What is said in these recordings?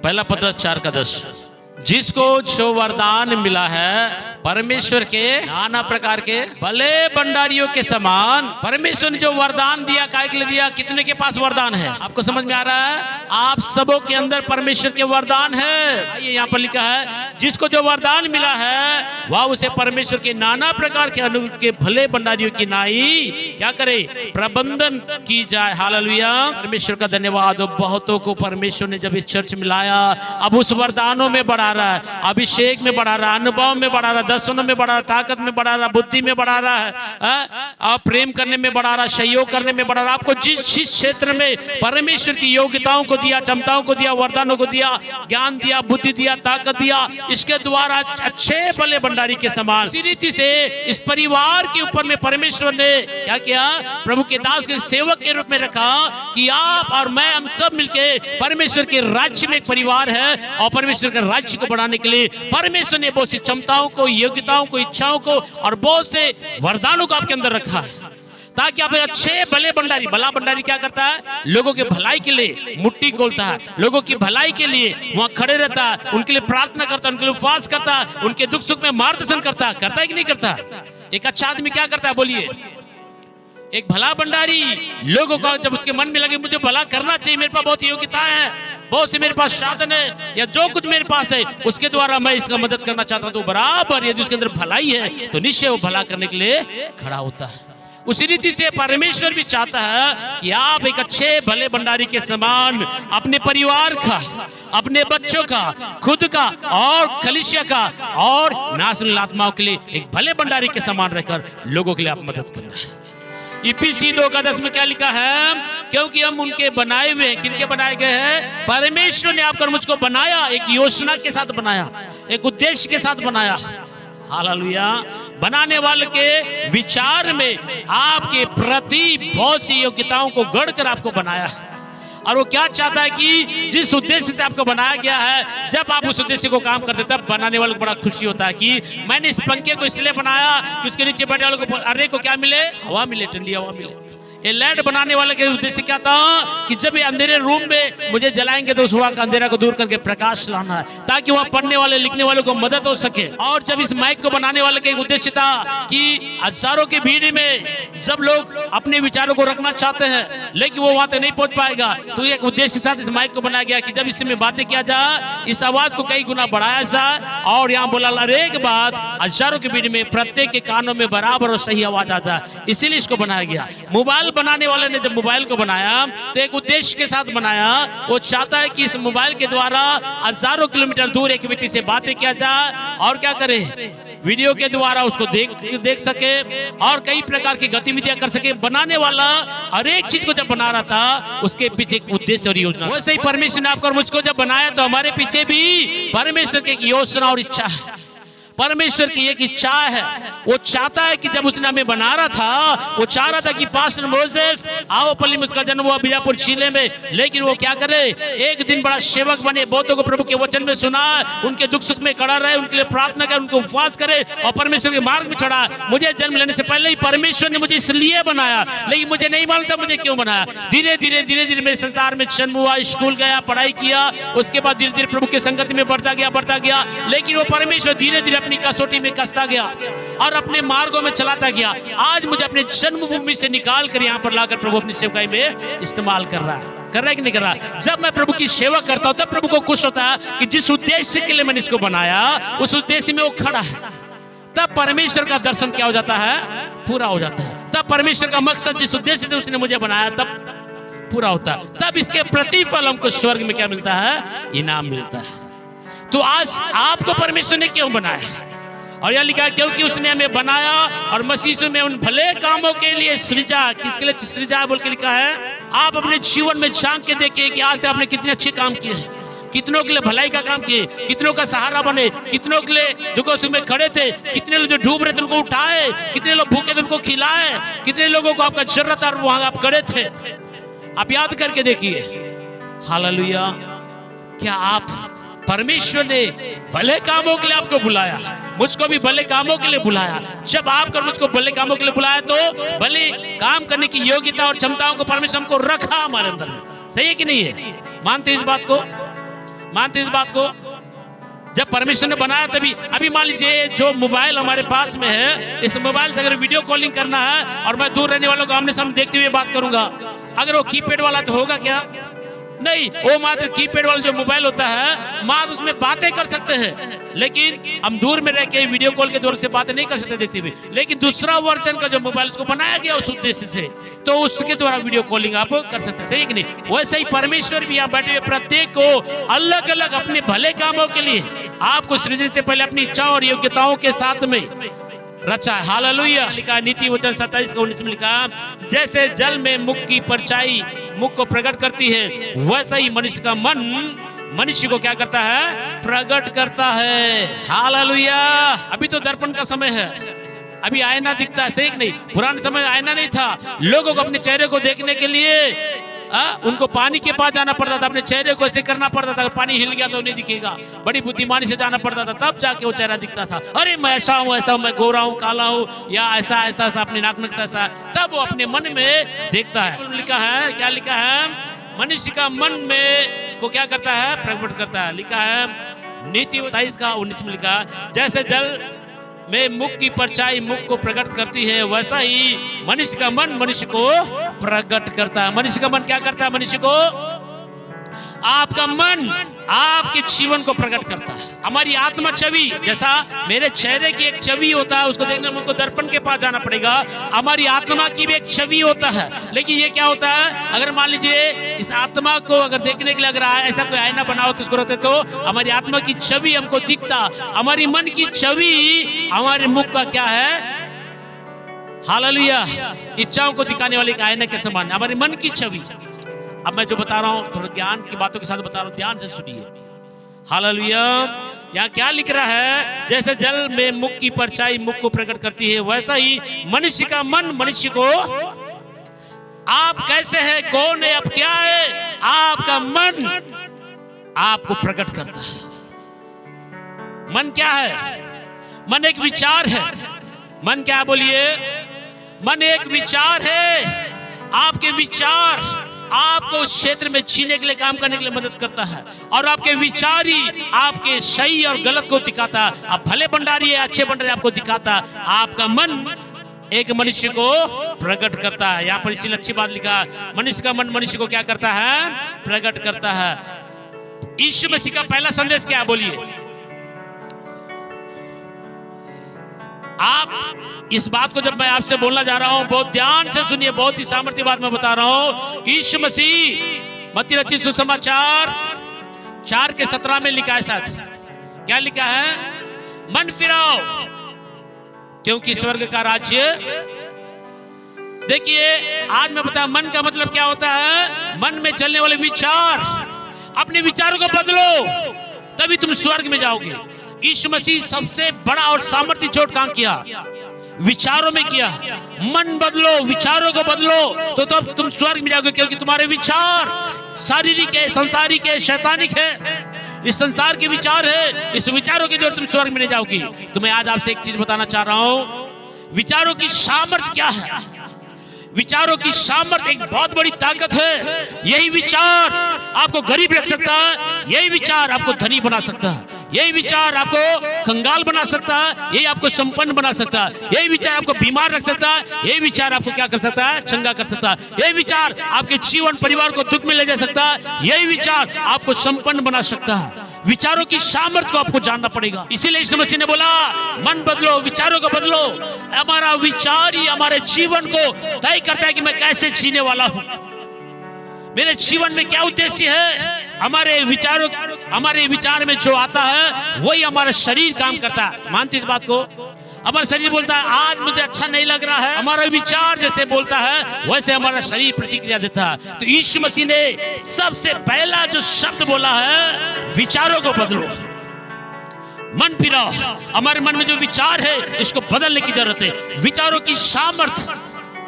पहला पत्रस 4:10, जिसको जो वरदान मिला है परमेश्वर के नाना प्रकार के भले भंडारियों के समान, परमेश्वर ने जो वरदान दिया काय के लिए दिया? कितने के पास वरदान है? आपको समझ में आ रहा है? आप सबों के अंदर परमेश्वर के वरदान है। आइए यहाँ पर लिखा है, जिसको जो वरदान मिला है वह उसे परमेश्वर के नाना प्रकार के अनुग्रह के भले भंडारियों की नाई क्या करे? प्रबंधन की जाए। हालेलुया, परमेश्वर का धन्यवाद हो। बहुतों को परमेश्वर ने जब इस चर्च में लाया, अब उस वरदानों में बढ़ा रहा है, अभिषेक में बढ़ा रहा है, अनुभव में बढ़ा रहा है, दर्शनों में बढ़ा रहा है, ताकत में बढ़ा रहा है, बुद्धि में बढ़ा रहा है, आप प्रेम करने में बढ़ा रहा है, सहयोग करने में बढ़ा रहा है। आपको जिस जिस क्षेत्र में परमेश्वर की योग्यताओं को दिया, क्षमताओं को दिया, वरदानों को दिया, ज्ञान दिया, बुद्धि दिया, ताकत दिया, इसके द्वारा अच्छे भले भंडारी के समान इसी रीति से इस परिवार के ऊपर में परमेश्वर ने क्या किया? प्रभु के दास के सेवक के रूप में रखा कि आप और मैं, हम सब मिलके परमेश्वर के राज्य में एक परिवार है, और परमेश्वर के राज्य को बढ़ाने के लिए परमेश्वर ने बहुत सी क्षमताओं को, योग्यताओं को, इच्छाओं को और बहुत से वरदानों को आपके अंदर रखा है, ताकि आप अच्छे भले भंडारी। भला भंडारी क्या करता है? लोगों के भलाई के लिए मुट्ठी खोलता है, लोगों की भलाई के लिए वहां खड़े रहता है, उनके लिए प्रार्थना करता है, उनके लिए उपवास करता है, उनके दुख सुख में मार्गदर्शन करता है। करता है कि नहीं करता? एक अच्छा आदमी क्या करता है? बोलिए। एक भला भंडारी लोगों का जब उसके मन में लगे मुझे भला करना चाहिए, मेरे पास बहुत योग्यता है, बहुत से मेरे पास साधन है, या जो कुछ मेरे पास है उसके द्वारा मैं इसका मदद करना चाहता हूं, तो बराबर यदि उसके अंदर भलाई है तो निश्चय वो भला करने के लिए खड़ा होता है। उसी रीति से परमेश्वर भी चाहता है कि आप एक अच्छे भले भंडारी के समान अपने परिवार का, अपने बच्चों का, खुद का और कलीसिया का और नासनुल आत्माओं के लिए एक भले भंडारी के समान रहकर लोगों के लिए आप मदद करना है। इफिसी 2:10 में क्या लिखा है? क्योंकि हम उनके बनाए हुए हैं। किनके बनाए गए हैं? परमेश्वर ने आपको मुझको बनाया, एक योजना के साथ बनाया, एक उद्देश्य के साथ बनाया। हालेलुया। बनाने वाले के विचार में आपके प्रति बहुत सी योग्यताओं को गढ़कर आपको बनाया, और वो क्या चाहता है कि जिस उद्देश्य से आपको बनाया गया है, जब आप उस उद्देश्य को काम करते तब बनाने वाले को बड़ा खुशी होता है कि मैंने इस पंखे को इसलिए बनाया कि उसके नीचे बैठने वाले को अरे को क्या मिले? हवा मिले, ठंडी हवा मिले। ये लाइट बनाने वाले के उद्देश्य क्या था? कि जब ये अंधेरे रूम में मुझे जलाएंगे तो उस वहां का अंधेरा को दूर करके प्रकाश लाना है, ताकि वहां पढ़ने वाले, लिखने वालों को मदद हो सके। और जब इस माइक को बनाने वाले का उद्देश्य था कि हजारों की भीड़ में जब लोग अपने विचारों को रखना चाहते हैं लेकिन वो वहां तक नहीं पहुंच पाएगा, तो एक उद्देश्य के साथ इस माइक को बनाया गया कि जब इसमें बातें किया जाए, इस आवाज को कई गुना बढ़ाया जाए, और यहाँ बोला एक बात हजारों की भीड़ में प्रत्येक के कानों में बराबर और सही आवाज आ जाए, इसीलिए इसको बनाया गया। मोबाइल बनाने वाले ने जब मोबाइल को बनाया तो एक उद्देश्य के साथ बनाया। वो चाहता है कि इस मोबाइल के द्वारा हजारों किलोमीटर दूर एक व्यक्ति से बातें किया जाए, और क्या करे? वीडियो के द्वारा उसको देख सके और कई प्रकार की गतिविधियां कर सके। बनाने वाला हर एक चीज को जब बना रहा था उसके पीछे एक उद्देश्य और योजना। वैसे ही परमेश्वर ने आपको और मुझको जब बनाया तो हमारे पीछे भी परमेश्वर की एक योजना और इच्छा है। परमेश्वर की एक इच्छा है, वो चाहता है कि जब उसने हमें बना रहा था, वो चाह रहा था कि पास्टर मोसेस आवपल्ली में उसका जन्म हुआ, बीजापुर जिले में, लेकिन वो क्या करे? एक दिन बड़ा सेवक बने, बहुतों को प्रभु के वचन में सुना, उनके दुख सुख में खड़ा रहे, उनके लिए प्रार्थना करे, उनको उपवास करे और परमेश्वर के मार्ग में चढ़ा। मुझे जन्म लेने से पहले ही परमेश्वर ने मुझे इसलिए बनाया, लेकिन मुझे नहीं मालूम था मुझे क्यों बनाया। धीरे धीरे मेरे संसार में जन्म हुआ, स्कूल गया, पढ़ाई किया, उसके बाद धीरे धीरे प्रभु के संगति में बढ़ता गया, लेकिन वो परमेश्वर धीरे धीरे अपनी कसौटी में कसता गया और अपने मार्गों में चलाता गया। आज मुझे अपने जन्मभूमि से निकाल कर यहाँ पर लाकर प्रभु अपनी सेवकाई में इस्तेमाल कर रहा है कि नहीं कर रहा? जब मैं प्रभु की सेवा करता हूं तब प्रभु को खुश होता है कि जिस उद्देश्य के लिए मैंने इसको बनाया उस उद्देश्य में वो खड़ा है। तब परमेश्वर का दर्शन क्या हो जाता है? पूरा हो जाता है। तब परमेश्वर का मकसद जिस उद्देश्य से उसने मुझे बनाया तब पूरा होता है। तब इसके प्रतिफल हमको स्वर्ग में क्या मिलता है? इनाम मिलता है। तो आज आपको परमेश्वर ने क्यों बनाया? और यह लिखा है क्योंकि उसने हमें बनाया और मसीह में उन भले कामों के लिए सृजा। किसके लिए सृजा बोल के लिखा है? आप अपने जीवन में झांक के देखिए कि आज तक आपने कितने अच्छे काम किए हैं, कितनों के लिए भलाई का काम किए, कितनों का सहारा बने, कितनों के लिए दुखों सुख में खड़े थे, कितने लोग जो डूब रहे थे उनको उठाए, कितने लोग भूखे थे उनको खिलाए, कितने लोगों को आपका जरूरत और वहां आप खड़े थे। आप याद करके देखिए। हालेलुया। क्या आप परमेश्वर ने भले कामों के लिए आपको बुलाया, मुझको भी भले कामों के लिए बुलाया। जब आपको मुझको भले कामों के लिए बुलाया तो भले काम करने की योग्यता और क्षमताओं को परमेश्वर हमको रखा हमारे अंदर में। सही है कि नहीं है? मानते इस बात को? मानते इस बात को? जब परमेश्वर ने बनाया तभी। अभी मान लीजिए जो मोबाइल हमारे पास में है, इस मोबाइल से अगर वीडियो कॉलिंग करना है और मैं दूर रहने वालों को आमने सामने देखते हुए बात करूंगा, अगर वो कीपैड वाला तो होगा क्या? नहीं, वो मात्र कीपैड वाला जो मोबाइल होता है मात्र उसमें बातें कर सकते हैं, लेकिन हम दूर में रह के वीडियो कॉल के द्वारा से बातें नहीं कर सकते देखते हुए। लेकिन दूसरा वर्जन का जो मोबाइल उसको बनाया गया उस उद्देश्य से, तो उसके द्वारा वीडियो कॉलिंग आप कर सकते हैं, सही कि नहीं? वैसे ही परमेश्वर भी यहाँ बैठे हुए प्रत्येक को अलग अलग अपने भले कामों के लिए आपको सृजन से पहले अपनी इच्छा और योग्यताओं के साथ में रचा है। हालेलुया। लिखा नीति वचन 27:19 में लिखा, जैसे जल में मुख की परछाई मुख को प्रकट करती है, वैसा ही मनुष्य का मन मनुष्य को क्या करता है? प्रकट करता है। हालेलुया। अभी तो दर्पण का समय है, अभी आईना दिखता है, सही कि नहीं? पुराने समय में आईना नहीं था, लोगों को अपने चेहरे को देखने के लिए उनको पानी के पास जाना पड़ता था, अपने चेहरे को ऐसे करना पड़ता था, अगर पानी हिल गया तो नहीं दिखेगा, बड़ी बुद्धिमानी से जाना पड़ता था, तब जाके वो चेहरा दिखता था। अरे मैं ऐसा हूँ, ऐसा हूँ, मैं गोरा हूँ, काला हूँ, या ऐसा ऐसा ऐसा अपने नाक नक्शा ऐसा, तब वो अपने मन में देखता है। लिखा है, क्या लिखा है? मनुष्य का मन में को क्या करता है? प्रकट करता है। लिखा है नीति 27:19 में लिखा, जैसे जल में मुख की परछाई मुख को प्रकट करती है, वैसा ही मनुष्य का मन मनुष्य को प्रकट करता है। मनुष्य का मन क्या करता है? मनुष्य को, आपका मन आपके जीवन को प्रकट करता है। हमारी आत्मा छवि, जैसा मेरे चेहरे की एक छवि होता है, उसको देखने में मुझको दर्पण के पास जाना पड़ेगा, हमारी आत्मा की भी एक छवि होता है। लेकिन ये क्या होता है, अगर मान लीजिए इस आत्मा को अगर देखने के लिए अगर ऐसा कोई आईना बनाओ तो उसको रहते, तो हमारी आत्मा की छवि हमको दिखता, हमारी मन की छवि हमारे मुख का क्या है? हालेलुया। इच्छाओं को दिखाने वाले एक आईना के समान हमारे मन की छवि। अब मैं जो बता रहा हूं थोड़ा ज्ञान की बातों के साथ बता रहा हूं, ध्यान से सुनिए। हालेलुया। यहाँ क्या लिख रहा है? जैसे जल में मुख की परछाई मुख को प्रकट करती है, वैसा ही मनुष्य का मन मनुष्य को, आप कैसे हैं, कौन है, आप क्या है, आपका मन आपको प्रकट करता है। मन क्या है? मन एक विचार है। मन क्या? बोलिए। मन एक विचार है। आपके विचार आपको उस क्षेत्र में जीने के लिए, काम करने के लिए मदद करता है, और आपके विचार ही आपके सही और गलत को दिखाता है। आप भले भंडारी है, अच्छे भंडारी आपको दिखाता है। आपका मन एक मनुष्य को प्रकट करता है। यहाँ पर इसीलिए अच्छी बात लिखा, मनुष्य का मन मनुष्य को क्या करता है? प्रकट करता है। यीशु मसीह का पहला संदेश क्या? बोलिए। आप इस बात को जब मैं आपसे बोलना जा रहा हूं, बहुत ध्यान से सुनिए, बहुत ही सामर्थ्य बात मैं बता रहा हूं। यीशु मसीह मत्ती रचित सुसमाचार 4:17 में लिखा है, साथ क्या लिखा है? मन फिराओ क्योंकि स्वर्ग का राज्य। देखिए आज मैं बताया मन का मतलब क्या होता है? मन में चलने वाले विचार, अपने विचारों को बदलो तभी तुम स्वर्ग में जाओगे। यीशु मसीह सबसे बड़ा और सामर्थ्य चोट कहां किया? विचारों में किया। मन बदलो, विचारों को बदलो तो तब तुम स्वर्ग में जाओगे, क्योंकि तुम्हारे विचार शारीरिक है, संसारिक है, शैतानिक है, इस संसार के विचार है, इस विचारों के द्वारा तुम स्वर्ग में नहीं जाओगे। तो मैं आज आपसे एक चीज बताना चाह रहा हूं, विचारों की सामर्थ्य क्या है? विचारों की सामर्थ्य एक बहुत बड़ी ताकत है। यही विचार आपको गरीब रख सकता है, यही विचार आपको धनी बना सकता है, यही विचार आपको कंगाल बना सकता है, यही आपको संपन्न बना सकता है, यही विचार आपको बीमार रख सकता है, यही विचार आपको क्या कर सकता है? चंगा कर सकता है, यही विचार आपके जीवन परिवार को दुख में ले जा सकता है, यही विचार आपको संपन्न बना सकता है। विचारों की सामर्थ्य को आपको जानना पड़ेगा। इसीलिए यीशु मसीह ने बोला मन बदलो, विचारों को बदलो। हमारा विचार ही हमारे जीवन को तय करता है कि मैं कैसे जीने वाला हूं, मेरे जीवन में क्या उद्देश्य है। हमारे विचार में जो आता है वही हमारा शरीर काम करता है। मानते इस बात को? हमारा शरीर बोलता है आज मुझे अच्छा नहीं लग रहा है, हमारा विचार जैसे बोलता है वैसे हमारा शरीर प्रतिक्रिया देता है। तो यीशु मसीह ने सबसे पहला जो शब्द बोला है, विचारों को बदलो, मन फिराओ। हमारे मन में जो विचार है इसको बदलने की जरूरत है। विचारों की सामर्थ्य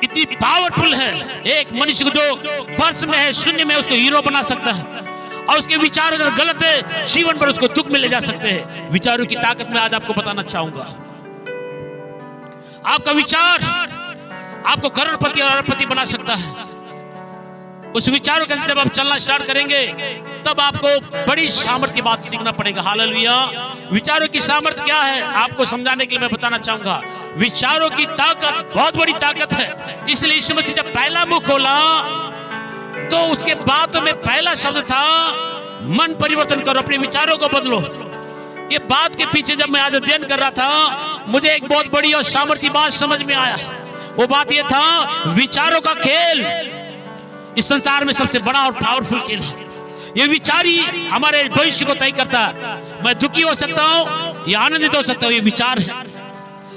इतनी पावरफुल है, एक मनुष्य को जो बर्स में है, शून्य में, उसको हीरो बना सकता है, और उसके विचार अगर गलत है जीवन पर उसको दुख में ले जा सकते हैं। विचारों की ताकत मैं आज आपको बताना चाहूंगा। आपका विचार आपको करोड़पति और अरबपति बना सकता है। उस विचारों के अंदर जब आप चलना स्टार्ट करेंगे तब आपको बड़ी सामर्थ्य की बात सीखना पड़ेगा। हालेलुया। विचारों की सामर्थ्य क्या है आपको समझाने के लिए मैं बताना चाहूंगा। विचारों की ताकत बहुत बड़ी ताकत है। इसलिए यीशु मसीह जब पहला मुंह खोला तो उसके बाद में पहला शब्द था मन परिवर्तन करो, अपने विचारों को बदलो। ये बात के पीछे जब मैं आज अध्ययन कर रहा था मुझे एक बहुत बड़ी और सामर्थ्य बात समझ में आया। वो बात ये था विचारों का खेल इस संसार में सबसे बड़ा और पावरफुल खेल है। ये विचार ही हमारे भविष्य को तय करता है। मैं दुखी हो सकता हूं या आनंदित हो सकता हूं, ये विचार है।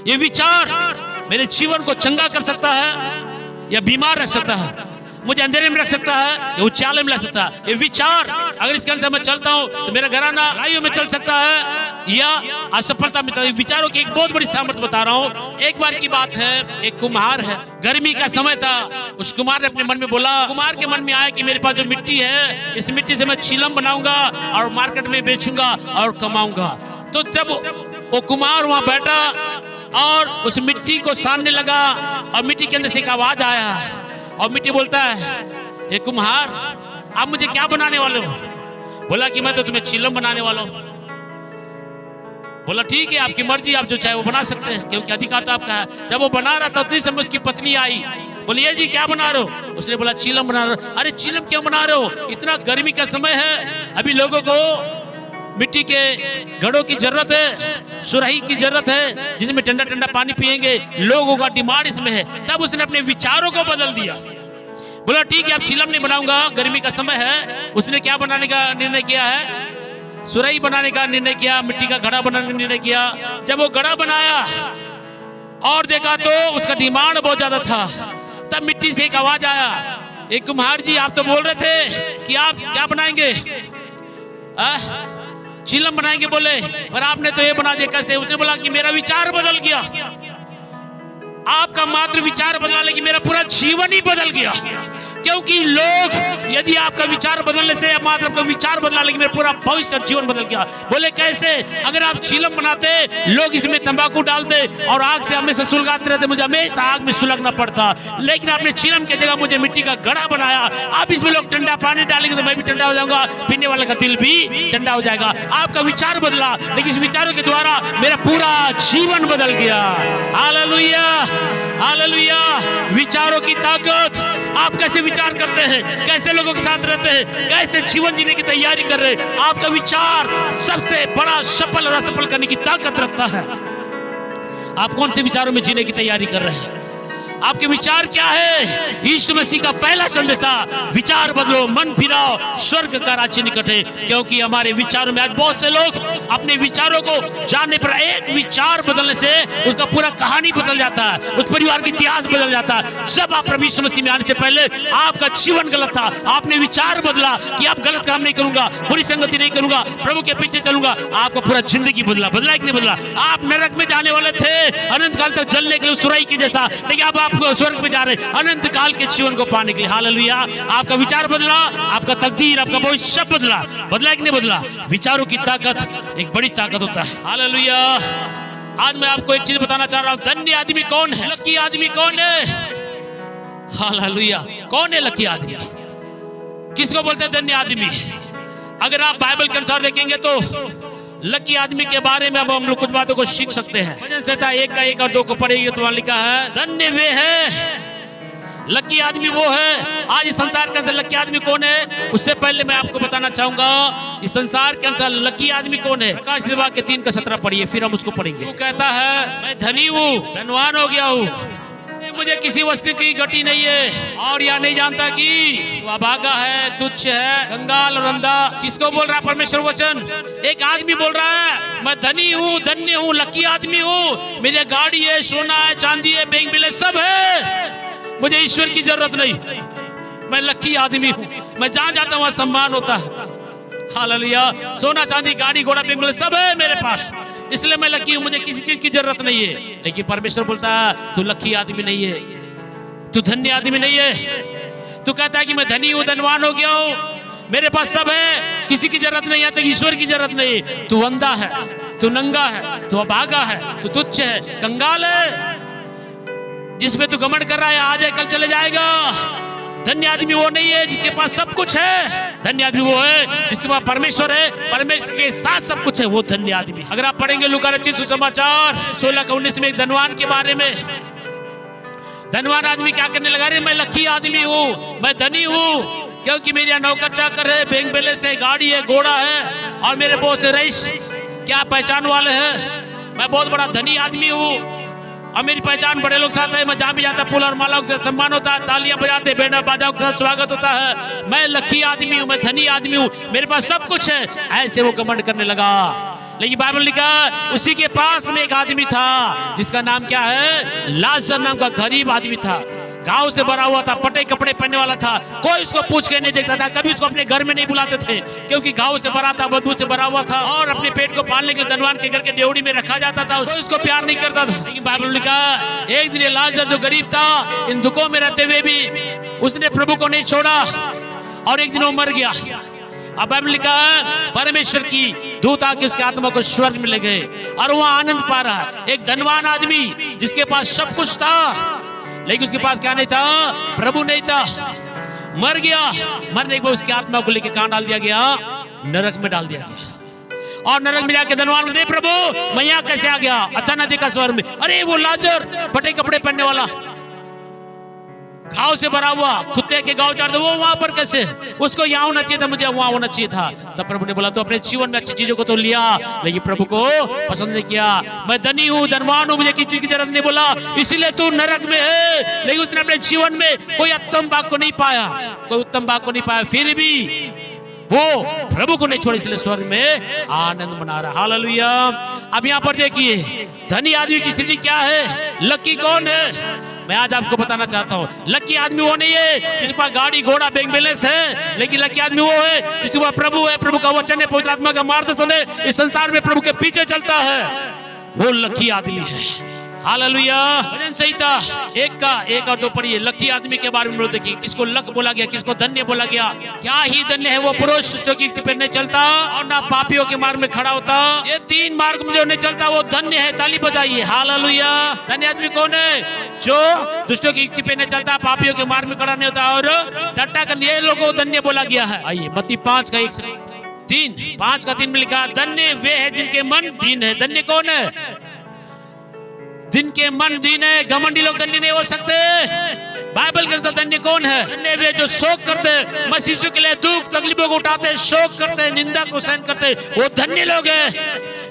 ये विचार मेरे जीवन को चंगा कर सकता है या बीमार रख सकता है, मुझे अंधेरे में रख सकता है या उजाले में ला सकता है। ये विचार अगर इसके अनुसार मैं चलता हूं तो मेरा घराना लड़ाइयों में चल सकता है या असफलता में। विचारों की एक बहुत बड़ी सामर्थ्य बता रहा हूं। एक बार की बात है, एक कुम्हार है, गर्मी का समय था। उस कुम्हार ने अपने मन में बोला, कुम्हार के मन में आया कि मेरे पास जो मिट्टी है इस मिट्टी से मैं चिलम बनाऊंगा और मार्केट में बेचूंगा और कमाऊंगा। तो जब वो कुम्हार वहां बैठा और उस मिट्टी को सानने लगा और मिट्टी के अंदर से एक आवाज आया और मिट्टी बोलता है, ये कुम्हार आप मुझे क्या बनाने वाले हो? बोला कि मैं तो तुम्हें चिलम बनाने वाला हूं। बोला ठीक है, आपकी मर्जी, आप जो चाहे वो बना सकते हैं क्योंकि अधिकार तो आपका है। जब वो बना रहा था उतनी समय उसकी पत्नी आई, बोली ये जी क्या बना रहे हो? उसने बोला चिलम बना रहे हो। अरे चिलम क्यों बना रहे हो? इतना गर्मी का समय है, अभी लोगों को मिट्टी के घड़ों की जरूरत है, सुराही की जरूरत है जिसमें ठंडा ठंडा पानी पिएंगे, लोगों का डिमांड इसमें है। तब उसने अपने विचारों को बदल दिया। बोला ठीक है, अब चिलम नहीं बनाऊंगा, गर्मी का समय है। उसने क्या बनाने का निर्णय किया है? सुराही बनाने का निर्णय किया, मिट्टी का घड़ा बनाने का निर्णय किया। जब वो घड़ा बनाया और देखा तो उसका डिमांड बहुत ज्यादा था। तब मिट्टी से एक आवाज आया, एक कुम्हार जी आप तो बोल रहे थे कि आप क्या बनाएंगे, चिलम बनाएंगे बोले, पर आपने तो ये बना दिया, कैसे? उसने बोला कि मेरा विचार बदल गया। आपका मात्र विचार बदला लेकिन मेरा पूरा जीवन ही बदल गया। क्योंकि लोग, यदि आपका विचार बदलने से मात्र आपका विचार बदला लेकिन मेरा पूरा भविष्य और जीवन बदल गया। बोले कैसे? अगर आप चिलम बनाते, लोग इसमें तंबाकू डालते और आग से हमेशा सुलगाते रहते, मुझे हमेशा आग में सुलगना पड़ता। लेकिन आपने चिलम की जगह मुझे मिट्टी का घड़ा बनाया। अब इसमें लोग ठंडा पानी डालेंगे तो मैं भी ठंडा हो जाऊंगा, पीने वाले का दिल भी ठंडा हो जाएगा। आपका विचार बदला लेकिन इस विचारों के द्वारा मेरा पूरा जीवन बदल गया। Hallelujah, hallelujah. विचारों की ताकत। आप कैसे विचार करते हैं, कैसे लोगों के साथ रहते हैं, कैसे जीवन जीने की तैयारी कर रहे हैं, आपका विचार सबसे बड़ा सफल और असफल करने की ताकत रखता है। आप कौन से विचारों में जीने की तैयारी कर रहे हैं? आपके विचार क्या है? यीशु मसीह का पहला संदेश था, विचार बदलो, मन फिराओ, स्वर्ग का राज्य निकट है। क्योंकि हमारे विचारों में आज बहुत से लोग अपने विचारों को जानने पर, एक विचार बदलने से उसका पूरा कहानी बदल जाता है, उस परिवार का इतिहास बदल जाता है। जब आप प्रभु यीशु मसीह में आने से पहले आपका जीवन गलत था, आपने विचार बदला कि आप गलत काम नहीं करूंगा, बुरी संगति नहीं करूंगा, प्रभु के पीछे चलूंगा। आपका पूरा जिंदगी बदला, बदला कि नहीं बदला? आप नरक में जाने वाले थे अनंत काल तक जलने के लिए सुराही की जैसा, लेकिन अब आप स्वर्ग में जा रहे अनंत काल के जीवन को पाने के लिए। हालेलुया। आपका विचार बदला, आपका तकदीर, आपका भविष्य सब बदला। बदला कि नहीं बदला? विचारों की ताकत एक बड़ी ताकत होता है। हालेलुया। आज मैं आपको एक चीज बताना चाह रहा हूं, धन्य आदमी कौन है, लकी आदमी कौन है? हालेलुया। कौन है लकी आदमी? किसको बोलते हैं धन्य आदमी? अगर आप बाइबल के अनुसार देखेंगे तो लकी आदमी के बारे में अब हम लोग कुछ बातों को सीख सकते हैं। भजन संहिता 1 का 1 और 2 को पढ़ेंगे तो वहां लिखा है, धन्य वे है, लकी आदमी वो है। आज इस संसार के अंदर लकी आदमी कौन है? उससे पहले मैं आपको बताना चाहूंगा इस संसार के अनुसार लकी आदमी कौन है। प्रकाश विभाग के 3 का 17 पढ़िए, फिर हम उसको पढ़ेंगे। वो कहता है, मैं धनी हूँ, धनवान हो गया हूँ, मुझे किसी वस्तु की घटी नहीं है, और यह नहीं जानता कि वो अभागा है, तुच्छ है, कंगाल और अंधा। किसको बोल रहा है परमेश्वर वचन? एक आदमी बोल रहा है, मैं धनी हूँ, धन्य हूँ, लकी आदमी हूँ, मेरे गाड़ी है, सोना है, चांदी है, बैंक बिल है, सब है, मुझे ईश्वर की जरूरत नहीं, मैं लकी आदमी हूँ, मैं जहां जाता हूं वहां सम्मान होता है। हालेलुया। सोना चांदी गाड़ी घोड़ा बैंक बिल सब है मेरे पास, इसलिए मैं लकी हूं, मुझे किसी चीज की जरूरत नहीं है। लेकिन परमेश्वर बोलता है, तू लकी आदमी नहीं है, तू धन्य आदमी नहीं है। तू कहता है कि मैं धनी हूं, धनवान हो गया हूं, मेरे पास सब है, किसी की जरूरत नहीं है, तो ईश्वर की जरूरत नहीं। तू अंधा है, तू नंगा है, तू अभागा है, तू तुच्छ है, कंगाल है, जिसमें तू घमंड कर रहा है आज है कल चले जाएगा। धन्य आदमी वो नहीं है जिसके पास सब कुछ है, धन्य आदमी वो है जिसके पास परमेश्वर है, परमेश्वर के साथ सब कुछ है, वो धन्य आदमी। अगर आप पढ़ेंगे लूका रचित सुसमाचार 16-19 में एक धनवान के बारे में, धनवान आदमी क्या करने लगा, रे मैं लकी आदमी हूँ, मैं धनी हूँ, क्योंकि मेरे यहाँ नौकर चाकर है, बैंक बैलेंस है, गाड़ी है, घोड़ा है, और मेरे बहुत से रईस क्या पहचान वाले हैं, मैं बहुत बड़ा धनी आदमी हूँ, और मेरी पहचान बड़े लोग साथ है, मैं जहाँ भी जाता फूल और मालाओं के साथ सम्मान होता है, तालियां बजाते बैंड बाजाओं के साथ स्वागत होता है, मैं लकी आदमी हूँ, मैं धनी आदमी हूँ, मेरे पास सब कुछ है, ऐसे वो घमंड करने लगा। लेकिन बाइबल लिखा उसी के पास में एक आदमी था जिसका नाम क्या है, लाजर नाम का गरीब आदमी था, घाव से भरा हुआ था, फटे कपड़े पहनने वाला था, कोई उसको पूछ के नहीं देखता था, कभी उसको अपने घर में नहीं बुलाते थे क्योंकि घाव से भरा था, बदबू से भरा हुआ था, और अपने पेट को पालने के लिए धनवान के घर के डेवड़ी में रखा जाता था, उसको प्यार नहीं करता था। लेकिन बाइबल लिखा एक दिन लाजर जो गरीब था, इन दुखों में रहते हुए भी उसने प्रभु को नहीं छोड़ा, और एक दिन वो मर गया। अब बाइबल लिखा परमेश्वर की दूत आके उसके आत्मा को स्वर्ग में ले गए, और वह आनंद पा रहा है। एक धनवान आदमी जिसके पास सब कुछ था, लेकिन उसके पास क्या नहीं था, प्रभु नहीं था, मर गया। मरने के बाद उसकी आत्मा को लेकर कहां डाल दिया गया, नरक में डाल दिया गया। और नरक में जाके धनवान बोलते, प्रभु मैं यहाँ कैसे आ गया, अचानक देखा स्वर्ग में, अरे वो लाजर फटे कपड़े पहनने वाला, घाव से भरा हुआ, कुत्ते के घाव चाटते, वो वहां पर कैसे, उसको यहाँ होना चाहिए था, मुझे वहां होना चाहिए था। तब प्रभु ने बोला तो अपने जीवन में अच्छी चीजों को तो लिया, लेकिन प्रभु को पसंद नहीं किया। मैं धनी हूँ, धनवान हूँ, मुझे किसी चीज की जरूरत नहीं, बोला इसीलिए तू नरक में है। लेकिन उसने अपने जीवन में कोई उत्तम भाग को नहीं पाया, कोई उत्तम भाग को नहीं पाया, फिर भी वो प्रभु को नहीं छोड़ा, इसलिए स्वर्ग में आनंद मना रहा। हालेलुया। अब यहाँ पर देखिए धनी आदमी की स्थिति क्या है, लकी कौन है, मैं आज आपको बताना चाहता हूँ। लकी आदमी वो नहीं है जिसके पास गाड़ी घोड़ा बैंक बैलेंस है, लेकिन लकी आदमी वो है जिसके पास प्रभु है, प्रभु का वचन है, पवित्र आत्मा का मार्गदर्शन है, इस संसार में प्रभु के पीछे चलता है, वो लकी आदमी है। हालेलुया। भजन संहिता 1 और 2 पढ़िए, लकी आदमी के बारे में देखिए, किसको लक बोला गया, किसको धन्य बोला गया। क्या ही धन्य है वो पुरुष जो की युक्ति पर नहीं चलता और ना पापियों के मार्ग में खड़ा होता। ये 3 मार्ग में जो नहीं चलता वो धन्य है, ताली बजाइए। हालेलुया। धन्य आदमी कौन है, जो दुष्टों की युक्ति पे नहीं चलता, पापियों के मार्ग में खड़ा नहीं होता और टट्टा करने, ये लोगों को धन्य बोला गया है। आइए मत्ती 5:1-3 में लिखा, धन्य वे है जिनके मन दीन है। धन्य कौन है, जिनके मन दीन है। घमंडी लोग धन्य नहीं हो सकते। बाइबल के अनुसार धन्य कौन है, धन्य वे जो शोक करते, मसीह यीशु के लिए दुख तकलीफों को उठाते, शोक करते, निंदा को सहन करते, वो धन्य लोग हैं,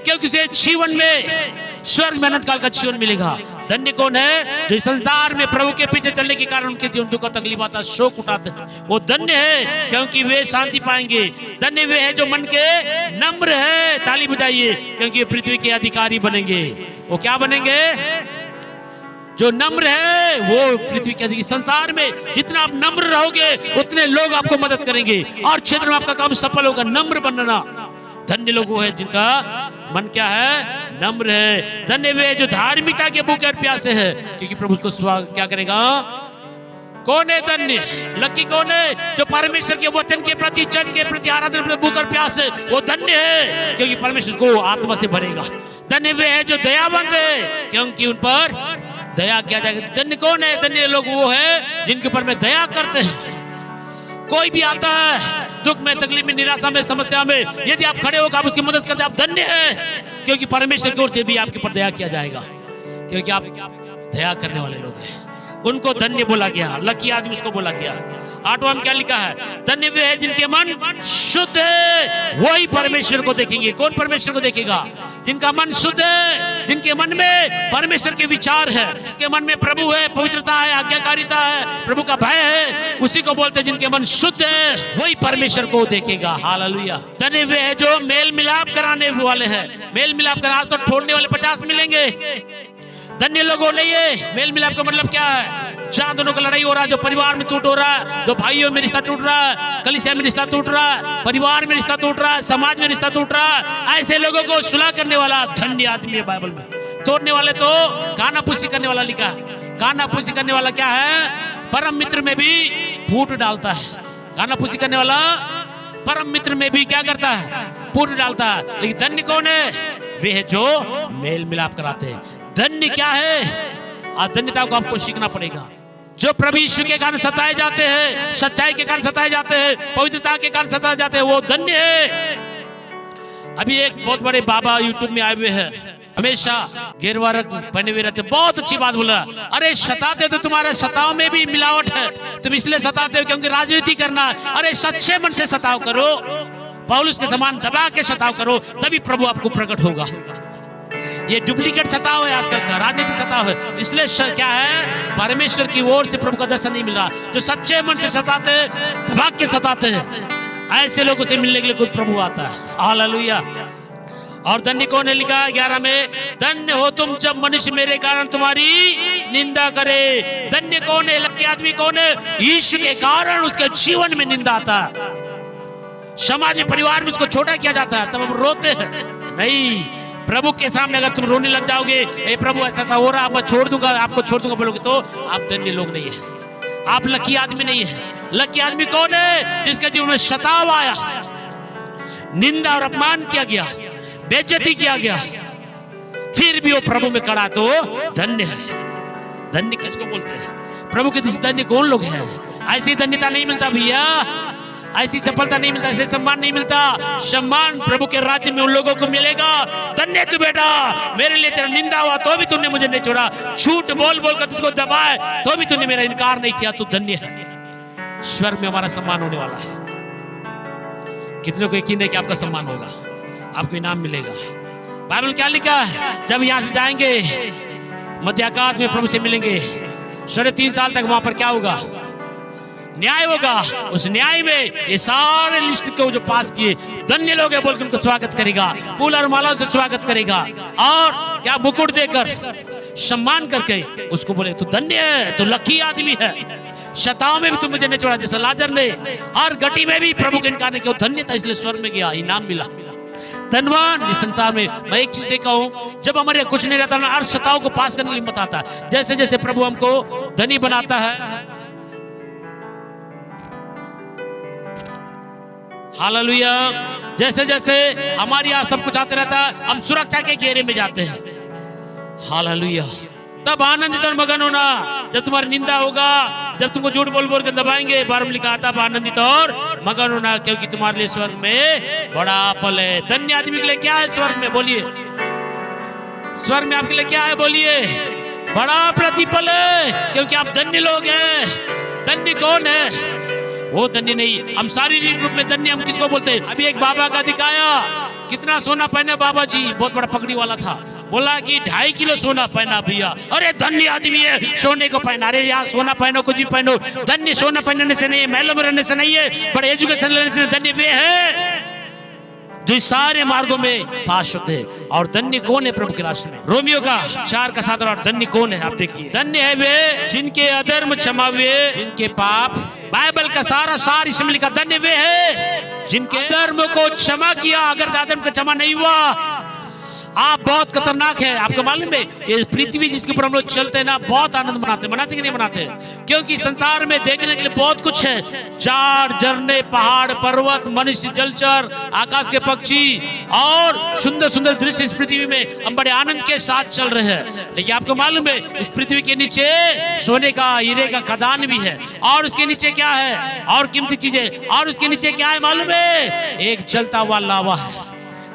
क्योंकि उसे जीवन में स्वर्ग में अनंत काल का जीवन मिलेगा। धन्य कौन है, जो संसार में प्रभु के पीछे चलने के कारण उनके जीवन दुख और तकलीफ आता, शोक उठाते हैं, वो धन्य है, क्योंकि वे शांति पाएंगे। धन्य वे है जो मन के नम्र है, ताली बजाइए, क्योंकि पृथ्वी के अधिकारी बनेंगे। वो क्या बनेंगे, जो नम्र है वो पृथ्वी के अधिकारी। संसार में जितना आप नम्र रहोगे उतने लोग आपको मदद करेंगे और क्षेत्र में आपका काम सफल होगा। नम्र बनना। धन्य लोग वो है जिनका मन क्या है, नम्र है। धन्य वे जो धार्मिकता के भूखे और प्यासे है, क्योंकि प्रभु उसको क्या करेगा। कौन है धन्य, लकी कौन है, जो परमेश्वर के वचन के प्रति, चर्च के प्रति, आराधना के भूख और प्यास है, वो धन्य है, क्योंकि परमेश्वर को आत्मा से भरेगा। धन्य वे है जो दयावंत है, क्योंकि उन पर दया किया जाएगा। धन्य कौन है, धन्य लोग वो है जिनके ऊपर में दया करते हैं। कोई भी आता है दुख में, तकलीफ में, निराशा में, समस्या में, यदि आप खड़े होकर आप उसकी मदद करते हैं, आप धन्य हैं, क्योंकि परमेश्वर की ओर से भी आपके ऊपर दया किया जाएगा, क्योंकि आप दया करने वाले लोग हैं। उनको धन्य बोला गया, लकी आदमी उसको बोला गया। 8वां में क्या लिखा है, धन्य वे है जिनके मन शुद्ध है, वही परमेश्वर को देखेंगे। कौन परमेश्वर को देखेगा, जिनका मन शुद्ध है, जिनके मन में परमेश्वर के विचार है, जिसके मन में प्रभु है, पवित्रता है, आज्ञाकारिता है, प्रभु का भय है, उसी को बोलते हैं जिनके मन शुद्ध है, वही परमेश्वर को देखेगा। हालेलुया। धन्य वे है जो मेल मिलाप कराने वाले हैं। मेल मिलाप करा, आज तो छोड़ने वाले 50 मिलेंगे, धन्य लोगों नहीं है। मेल मिलाप का मतलब क्या है, जहां दोनों का लड़ाई हो रहा है, जो परिवार में टूट हो रहा है, जो भाइयों में रिश्ता टूट रहा है, कलीसिया में रिश्ता टूट रहा है, परिवार में रिश्ता टूट रहा है, समाज में रिश्ता टूट रहा है, ऐसे लोगों को सुलह करने वाला धन्य आदमी है। बाइबल में तोड़ने वाले तो कानाफूसी करने वाला लिखा है। कानाफूसी करने वाला क्या है, परम मित्र में भी फूट डालता है। कानाफूसी करने वाला परम मित्र में भी क्या करता है, फूट डालता है। लेकिन धन्य कौन है, वे है जो मेल मिलाप कराते हैं। धन्य क्या है, धन्यता को आपको सीखना पड़ेगा। जो प्रभु यीशु के कारण सताए जाते हैं, सच्चाई के कारण सताए जाते हैं, पवित्रता के कारण सताए जाते हैं, वो धन्य है। अभी एक बहुत बड़े बाबा यूट्यूब में आए हुए हैं, हमेशा गेरुआ रंग पहने हुए रहते, बहुत अच्छी बात बोला। अरे सताते तो तुम्हारे सताव में भी मिलावट है, तुम इसलिए सताते हो क्योंकि राजनीति करना है। अरे सच्चे मन से सताव करो, पौलुस के समान दबा के सताव करो, तभी प्रभु आपको प्रकट होगा। ये डुप्लीकेट सताव है, आजकल का राजनीतिक सताव है। इसलिए क्या है, परमेश्वर की ओर से प्रभु का दर्शन नहीं मिल रहा। जो सच्चे मन से सताते हैं, दबा के सताते हैं, ऐसे लोगों से मिलने के लिए खुद प्रभु आता है। हालेलुया। और धन्य कौन है, लिखा है 11 में, धन्य हो तुम जब मनुष्य मेरे कारण तुम्हारी निंदा करे। धन्य कौन है, लकी आदमी कौन है, यीशु के कारण उसके जीवन में निंदा आता है, समाज में परिवार में उसको छोटा किया जाता है, तब हम रोते हैं। नहीं, प्रभु के सामने अगर तुम रोने लग जाओगे, ए प्रभु ऐसा ऐसा हो रहा, अब मैं छोड़ दूंगा, आपको छोड़ दूंगा बोलोगे, तो आप धन्य लोग नहीं है, आप लकी आदमी नहीं है। लकी आदमी कौन है, जिसके जीवन में सताव आया, निंदा और अपमान किया गया, बेइज्जती किया गया, फिर भी वो प्रभु में खड़ा, तो धन्य है। धन्य किसको बोलते हैं, प्रभु के धन्य कौन लोग हैं। ऐसी धन्यता नहीं मिलता भैया, ऐसी सफलता नहीं मिलता, ऐसे सम्मान नहीं मिलता। सम्मान प्रभु के राज्य में उन लोगों को मिलेगा। धन्य तू बेटा, मेरे लिए तेरा निंदा हुआ तो भी तूने मुझे नहीं छोड़ा, झूठ बोल बोल कर तुझको दबाए तो भी तूने मेरा इनकार नहीं किया, तू धन्य है। स्वर्ग में हमारा सम्मान होने वाला है। कितने को यकीन है कि आपका सम्मान होगा, आपको इनाम मिलेगा। बाइबल क्या लिखा है, जब यहां से जाएंगे मध्य आकाश में प्रभु से मिलेंगे, 3.5 साल तक वहां पर क्या होगा, न्याय होगा। उस न्याय में ये सारे लिस्ट को जो पास किए धन्य लोग हैं बोल के उनको स्वागत करेगा, फूल और मालाओं से स्वागत करेगा, और क्या मुकुट देकर सम्मान करके उसको बोले तू धन्य है, तू लकी आदमी है, शताओं में भी तू मुझे नहीं छोड़ा, जैसा लाजर ने, और गटी में भी प्रभु के इनकार नहीं किया, धन्य था, इसलिए स्वर्ग में गया, इनाम मिला। धनवान इस संसार में मैं एक चीज देखा हूं, जब हमारे कुछ नहीं रहता ना, अर्शताओं को पास करने के लिए हिम्मत आता है। जैसे जैसे प्रभु हमको धनी बनाता है, हालेलुया, जैसे जैसे हमारे यहाँ सब कुछ आते रहता है, हम सुरक्षा के घेरे में जाते हैं। हालेलुया। तब आनंदित और मगन होना, जब तुम्हारी निंदा होगा, जब तुमको झूठ बोल बोल कर दबाएंगे, बार में लिखा आता है आनंदित और मगन होना, क्योंकि तुम्हारे लिए स्वर्ग में बड़ा फल है। धन्य आदमी के लिए क्या है स्वर्ग में, बोलिए, स्वर्ग में आपके लिए क्या है, बोलिए, बड़ा प्रतिफल है, क्योंकि आप धन्य लोग हैं। धन्य कौन है, वो धन्य नहीं, हम शारीरिक रूप में धन्य हम किसको बोलते हैं। अभी एक बाबा का दिखाया, कितना सोना पहने बाबा जी, बहुत बड़ा पगड़ी वाला था, बोला कि 2.5 किलो सोना पहना भैया। अरे धन्य आदमी है, सोने को पहना। अरे यार सोना पहनो, कुछ भी पहनो, धन्य सोना पहनने से नहीं है, महलों में रहने से नहीं है, बड़े एजुकेशन लेने से। धन्य वे है जो सारे मार्गों में पास होते हैं। और धन्य कौन है प्रभु के राष्ट्र में, रोमियो का 4 का 7 और धन्य कौन है, आप देखिए, धन्य है वे जिनके अधर्म क्षमा हुए, जिनके पाप, बाइबल का सारा सार इसमें लिखा, धन्य वे है जिनके धर्म को क्षमा किया। अगर धर्म का क्षमा नहीं हुआ, आप बहुत खतरनाक है। आपको मालूम है, ये पृथ्वी जिसके ऊपर हम लोग चलते हैं ना, बहुत आनंद मनाते कि नहीं मनाते, क्योंकि संसार में देखने के लिए बहुत कुछ है। 4 झरने, पहाड़, पर्वत, मनुष्य, जलचर, आकाश के पक्षी और सुंदर सुंदर दृश्य इस पृथ्वी में हम बड़े आनंद के साथ चल रहे हैं। लेकिन आपको मालूम है, इस पृथ्वी के नीचे सोने का, हीरे का खदान भी है, और उसके नीचे क्या है, और कीमती चीजें, और उसके नीचे क्या है मालूम है, एक जलता हुआ लावा है,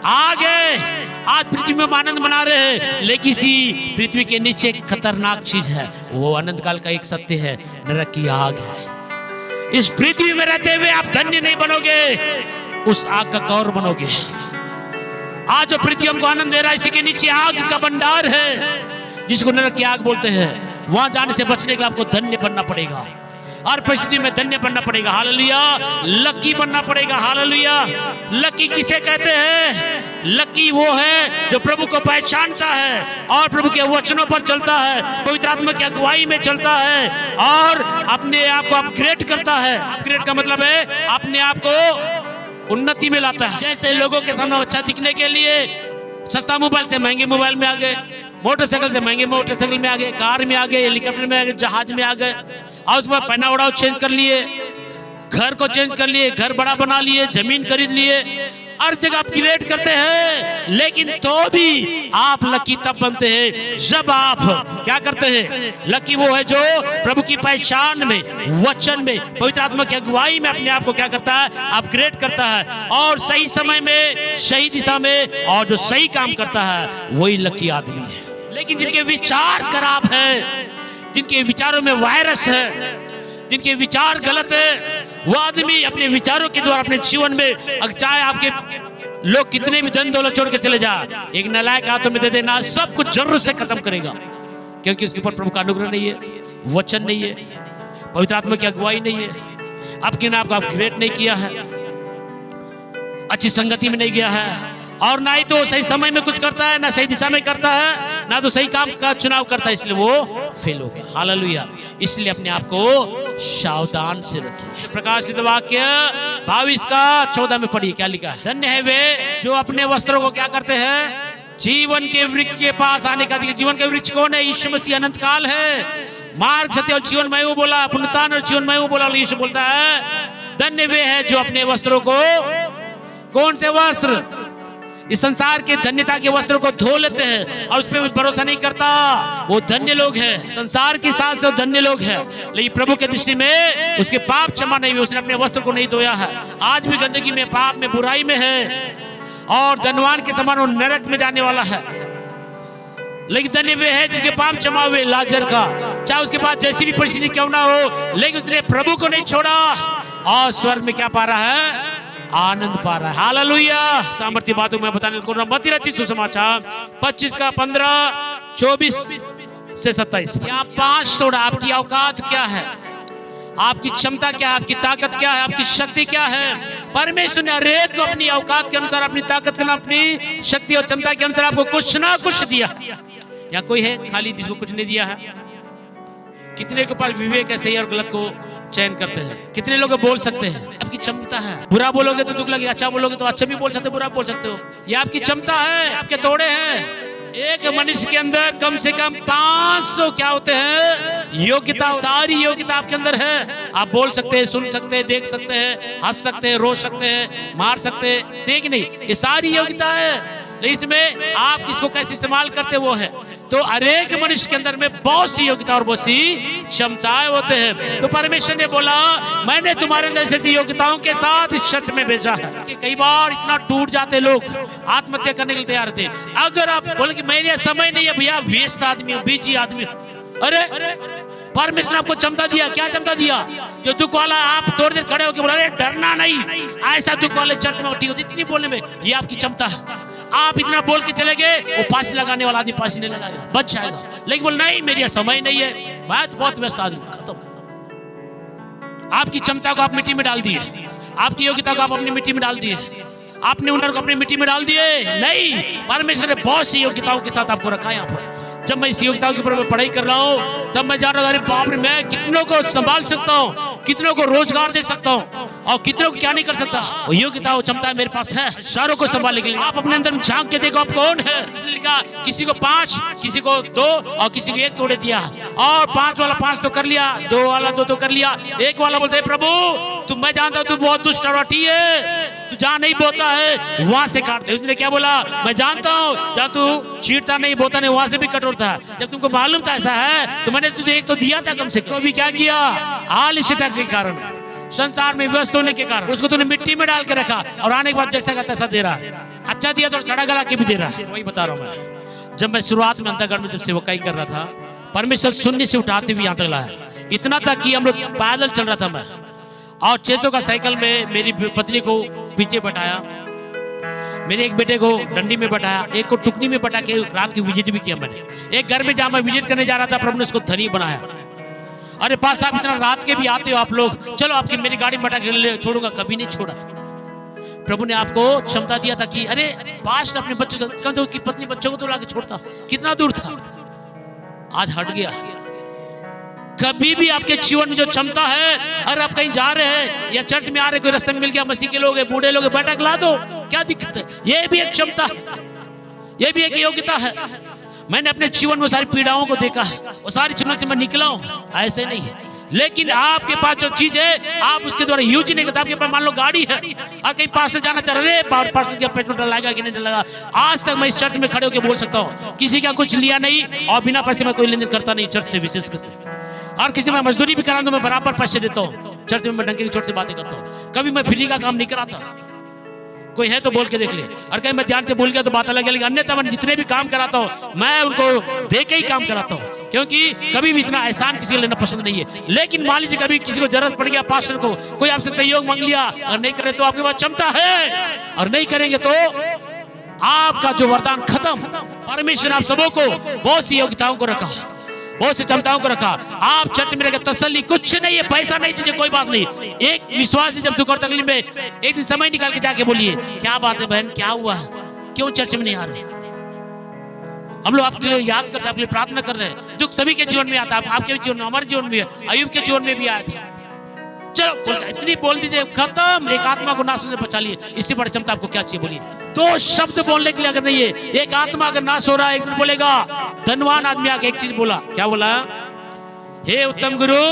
आग है। आज पृथ्वी में आनंद मना रहे हैं, लेकिन इसी पृथ्वी के नीचे एक खतरनाक चीज है, वो अनंत काल का एक सत्य है, नरक की आग है। इस पृथ्वी में रहते हुए आप धन्य नहीं बनोगे, उस आग का कौर बनोगे। आज जो पृथ्वी हमको आनंद दे रहा है, इसी के नीचे आग का भंडार है, जिसको नरक की आग बोलते हैं। वहां जाने से बचने के लिए आपको धन्य बनना पड़ेगा, और परिस्थिति में धन्य बनना पड़ेगा। हालेलुया, लकी बनना पड़ेगा। हालेलुया। लकी किसे कहते हैं, लकी वो है जो प्रभु को पहचानता है और प्रभु के वचनों पर चलता है, पवित्र आत्मा की अगुवाई में चलता है, और अपने आप को अपग्रेड करता है। अपग्रेड का मतलब है अपने आप को उन्नति में लाता है। जैसे लोगों के सामने अच्छा दिखने के लिए सस्ता मोबाइल से महंगे मोबाइल में आ गए, मोटरसाइकिल से महंगे मोटरसाइकिल में आ गए, कार में आ गए, हेलीकॉप्टर में आ गए, जहाज में आ गए, और उसमें पहना ओढ़ाव चेंज कर लिए, घर को चेंज कर लिए, घर बड़ा बना लिए, जमीन खरीद लिए, हर जगह अपग्रेड करते हैं, लेकिन तो भी आप लकी तब बनते हैं जब आप क्या करते हैं? लकी वो है जो प्रभु की पहचान में, वचन में, पवित्र आत्मा की अगुवाई में अपने आप को क्या करता है? अपग्रेड करता है, और सही समय में, सही दिशा में, और जो सही काम करता है वही लकी आदमी है। लेकिन जिनके विचार खराब है, जिनके विचारों में वायरस है, जिनके विचार गलत है, वो आदमी अपने विचारों के द्वारा अपने जीवन में, चाहे आपके लोग कितने भी धन दौलत छोड़ के चले जा, एक नालायक हाथों में दे देना, सब कुछ जरूर से खत्म करेगा, क्योंकि उसके ऊपर प्रभु का अनुग्रह नहीं है, वचन नहीं है, पवित्र आत्मा की अगुवाई नहीं है, आपके नाम को अपग्रेड नहीं किया है, अच्छी संगति में नहीं गया है, और ना ही तो सही समय में कुछ करता है, ना सही दिशा में करता है, ना तो सही काम का चुनाव करता है, इसलिए वो फेल हो गया। हालेलुया। इसलिए अपने आप को सावधान से रखिए। प्रकाशित वाक्य 22 का 14 में पढ़िए, क्या लिखा है? धन्य है वे जो अपने वस्त्रों को क्या करते हैं? जीवन के वृक्ष के पास आने का। जीवन के वृक्ष कौन है? यीशु मसीह अनंत काल है, मार्ग, सत्य और जीवन में वो बोला, पुनरुत्थान और जीवन में वो बोला। यीशु बोलता है धन्य वे है जो अपने वस्त्रों को, कौन से वस्त्र? इस संसार के धन्यता के वस्त्रों को धो लेते हैं और उस पर भरोसा नहीं करता, वो धन्य लोग हैं। संसार की साथ से वो धन्य लोग हैं, लेकिन प्रभु के दृष्टि में उसके पाप क्षमा नहीं हुए, उसने अपने वस्त्र को नहीं धोया है, आज भी गंदगी में, पाप में, बुराई में है, और धनवान के समान वो नरक में जाने वाला है। लेकिन धन्य वे है जिनके पाप क्षमा हुए। लाजर का, चाहे उसके पास जैसी भी परिस्थिति क्यों ना हो, लेकिन उसने प्रभु को नहीं छोड़ा, और स्वर्ग में क्या पा रहा है? आनंद पा रहा है। हालेलुया। सामर्थ्य बातों में बताने को मती रचित सुसमाचार 25 का 15, 24 से 27। यहाँ 5 तोड़ा। आपकी औकात क्या है? आपकी क्षमता क्या है? आपकी ताकत क्या है? आपकी शक्ति क्या है? परमेश्वर ने हरेक को अपनी औकात के अनुसार, अपनी ताकत के अनुसार, अपनी शक्ति और क्षमता के अनुसार आपको कुछ ना कुछ दिया। यहाँ कोई है खाली जिसको कुछ नहीं दिया है? कितने के पास विवेक है सही और गलत को चयन करते हैं? कितने लोग बोल सकते हैं? आपकी क्षमता है। बुरा बोलोगे तो दुख लगेगा, अच्छा बोलोगे तो अच्छा भी बोल सकते हो, बुरा बोल सकते हो। ये आपकी क्षमता है, आपके तोड़े हैं। एक मनुष्य के अंदर कम से कम 500 क्या होते हैं? योग्यता। सारी योग्यता आपके अंदर है। आप बोल सकते हैं, सुन सकते हैं, देख सकते हैं, हंस सकते हैं, रो सकते हैं, मार सकते हैं, सीख नहीं, ये सारी योग्यता है। इसमें आप किसको कैसे इस्तेमाल करते वो है। तो हर एक मनुष्य के अंदर में बहुत सी योग्यता और बहुत सी क्षमताएं होते हैं। तो परमेश्वर ने बोला मैंने तुम्हारे अंदर ऐसी योग्यताओं के साथ इस चर्च में भेजा है। कि कई बार इतना टूट जाते लोग, आत्महत्या करने के लिए तैयार थे। अगर आप बोले कि मेरे समय नहीं है भैया, व्यस्त आदमी हूँ, बिजी आदमी हूँ, अरे परमेश्वर ने आपको क्षमता दिया। क्या क्षमता दिया? जो दुख वाला, आप थोड़ी देर खड़े होकर बोला अरे डरना नहीं, ऐसा दुख वाले चर्च में ठीक होती, इतनी बोलने में, ये आपकी क्षमता है। आप इतना बोल के चले गए, वो फांसी लगाने वाला आदमी फांसी नहीं लगाएगा, बच जाएगा। लेकिन बोल नहीं मेरी समय नहीं है, मैं तो बहुत व्यस्त आदमी, खत्म। आपकी क्षमता को आप मिट्टी में डाल दिए, आपकी योग्यता को आप अपनी मिट्टी में डाल दिए, आपने हुनर को अपनी मिट्टी में डाल दिए। नहीं, परमेश्वर ने बहुत सी योग्यताओं के साथ आपको रखा है यहाँ पर। जब मैं इस योग्यताओं के ऊपर मैं पढ़ाई कर रहा हूँ तब मैं जान रहा हूँ अरे बाप रे, मैं कितनों को संभाल सकता हूँ, कितनों को रोजगार दे सकता हूँ, और कितनों को क्या नहीं कर सकता। वो योग्यता, वो क्षमता मेरे पास है हजारों को संभालने के लिए। आप अपने अंदर झांक के देखो आप कौन है। इसलिए लिखा किसी को 5, किसी को 2 और किसी को 1 तोड़े दिया, और 5 वाला 5 तो कर लिया, 2 वाला 2 तो कर लिया। 1 वाला बोलते प्रभु तू, मैं जानता हूँ तू बहुत दुष्ट और अटी है, तू जहाँ नहीं बोता है वहां से काट दे। उसने क्या बोला? मैं जानता हूँ जहाँ तू चीरता नहीं, बोता नहीं, वहां से भी कठोरता है। जब तुमको मालूम था ऐसा है तो मैंने तुझे 1 तो दिया था कम से कम। तो भी क्या किया? आलस्यता के कारण, संसार में व्यस्त होने के कारण उसको तूने मिट्टी में डाल के रखा, और आने के बाद जैसा का तैसा दे रहा है। अच्छा दिया तो सड़ा गला के भी दे रहा है। वही बता रहा हूँ मैं। जब मैं शुरुआत में अंतःगढ़ में जब सेवकाई कर रहा था, परमेश्वर शून्य से उठाते हुए यहाँ तक लाया। इतना तक कि हम लोग पैदल चल रहा था मैं, और 600 का साइकिल में मेरी पत्नी को पीछे बैठाया, मेरे एक बेटे को डंडी में बैठाया, एक को टुकनी में बैठा के रात की विजिट भी किया मैंने। एक घर में जहाँ मैं विजिट करने जा रहा था, प्रभु ने उसको धनी बनाया। अरे पास साहब इतना रात के भी आते हो आप लोग, चलो आपकी मेरी गाड़ी में बैठा के छोड़ूंगा, कभी नहीं छोड़ा। प्रभु ने आपको क्षमता दिया था कि अरे पास अपने बच्चों से, कम से उसकी पत्नी बच्चों को तो लाके छोड़ता, कितना दूर था, आज हट गया। कभी भी आपके जीवन में जो क्षमता है, अगर आप कहीं जा रहे हैं या चर्च में आ रहे, कोई रास्ते में मिल गया, मसीह के लोग हैं, बूढ़े लोग हैं, बैठक ला दो, क्या दिक्कत है? ये भी एक क्षमता है, ये भी एक योग्यता है। मैंने अपने जीवन में सारी पीड़ाओं को देखा है, वो सारी चुनौती से मैं निकला हूं। ऐसे नहीं है, लेकिन आपके पास जो चीज है आप उसके द्वारा यूज ही नहीं करते। आपके पास मान लो गाड़ी है और कहीं पास्टर जाना चाह रहे, पास्टर क्या पेट्रोल डलाएगा कि नहीं डलाएगा। आज तक मैं इस चर्च में खड़े होकर बोल सकता हूँ किसी का कुछ लिया नहीं और बिना पैसे में कोई लेन देन करता नहीं चर्च से, विशेष करके। और किसी में मजदूरी भी करा तो मैं बराबर पैसे देता हूँ। चर्च में मैं डंके की चोट से बातें करता हूँ, कभी मैं फ्री का काम नहीं कराता। कोई है तो बोल के देख ले। और कहीं मैं ध्यान से बोल गया तो बात अलग है, लेकिन अन्यथा मैं जितने भी काम कराता हूँ मैं उनको दे के ही काम कराता हूँ, क्योंकि कभी भी इतना एहसान किसी को लेना पसंद नहीं है। लेकिन मान लीजिए कभी किसी को जरूरत पड़ गया, पास्टर को कोई आपसे सहयोग मांग लिया और नहीं करे तो आपके पास क्षमता है और नहीं करेंगे तो आपका जो वरदान खत्म। परमेश्वर ने आप सबों को बहुत सी योग्यताओं को रखा, बहुत सी क्षमताओं को रखा। आप चर्च में रहकर तसल्ली कुछ नहीं है, पैसा नहीं दीजिए कोई बात नहीं। एक विश्वासी जब दुख और तकलीफ में एक दिन समय निकाल के जाके बोलिए क्या बात है बहन, क्या हुआ है, क्यों चर्च में नहीं आ रहे। हम लोग आपके लिए याद करते हैं, आपके लिए प्रार्थना कर रहे हैं। दुख सभी के जीवन में आता है, आपके जीवन में, हमारे जीवन में, अय्यूब के जीवन में भी आया था। चलो इतनी बोल दीजिए, खत्म। एक आत्मा को नाश होने से बचा लिए, इससे बड़ी क्षमता आपको क्या चाहिए बोलिए। दो शब्द बोलने के लिए अगर नहीं है, एक आत्मा अगर नाश हो रहा है, एक दिन बोलेगा धनवान आदमी आके एक चीज बोला, क्या बोला, हे उत्तम गुरु